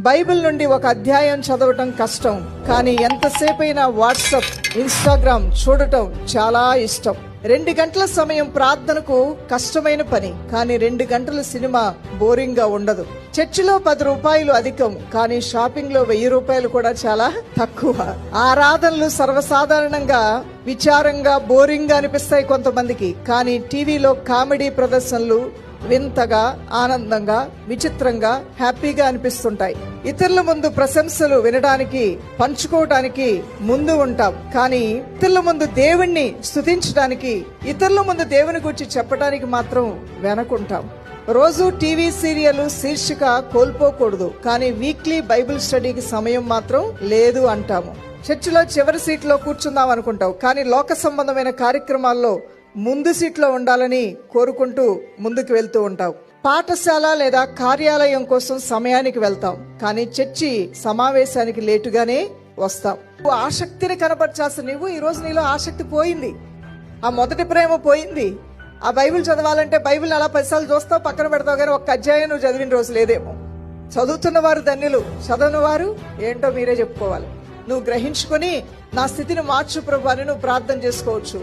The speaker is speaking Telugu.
బైబిల్ నుండి ఒక అధ్యాయం చదవటం కష్టం, కానీ ఎంతసేపైనా వాట్సాప్, ఇన్స్టాగ్రామ్ చూడటం చాలా ఇష్టం. 2 గంటల సమయం ప్రార్థనకు కష్టమైన పని, కానీ 2 గంటల సినిమా బోరింగ్ గా ఉండదు. చర్చిలో 10 రూపాయలు అధికం, కానీ షాపింగ్ లో 1000 రూపాయలు కూడా చాలా తక్కువ. ఆరాధనలు సర్వసాధారణంగా విచారంగా బోరింగ్ గా అనిపిస్తాయి కొంతమందికి, కానీ టీవీలో కామెడీ ప్రదర్శనలు వింతగా, ఆనందంగా, విచిత్రంగా, హ్యాపీగా అనిపిస్తుంటాయి. ఇతరుల ముందు ప్రశంసలు వినడానికి, పంచుకోవడానికి ముందు ఉంటాం, కానీ ఇతరుల ముందు దేవుణ్ణి స్తుతించడానికి, ఇతరుల ముందు దేవుని గురించి చెప్పడానికి మాత్రం వెనకుంటాం. రోజు టీవీ సీరియల్ శీర్షిక కోల్పోకూడదు, కానీ వీక్లీ బైబిల్ స్టడీకి సమయం మాత్రం లేదు అంటాము. చర్చిలో చివరి సీట్లో కూర్చుందాం అనుకుంటాం, కానీ లోక సంబంధమైన కార్యక్రమాల్లో ముందు సీట్లో ఉండాలని కోరుకుంటూ ముందుకు వెళ్తూ ఉంటాం. పాఠశాల లేదా కార్యాలయం కోసం సమయానికి వెళ్తాం, కానీ చర్చి సమావేశానికి లేటుగానే వస్తాం. ఆసక్తిని కనపరచాల్సిన నువ్వు ఈ రోజు నీలో ఆసక్తి పోయింది. ఆ మొదటి ప్రేమ పోయింది. ఆ బైబిల్ చదవాలంటే బైబిల్ అలా 10 సార్లు చూస్తావు, పక్కన పెడతావు, కానీ ఒక్క అధ్యాయం నువ్వు చదివిన రోజు లేదేమో. చదువుతున్న వారు ధన్యులు, చదవని వారు ఏంటో మీరే చెప్పుకోవాలి. నువ్వు గ్రహించుకొని నా స్థితిని మార్చు ప్రభు అని నువ్వు ప్రార్థన చేసుకోవచ్చు.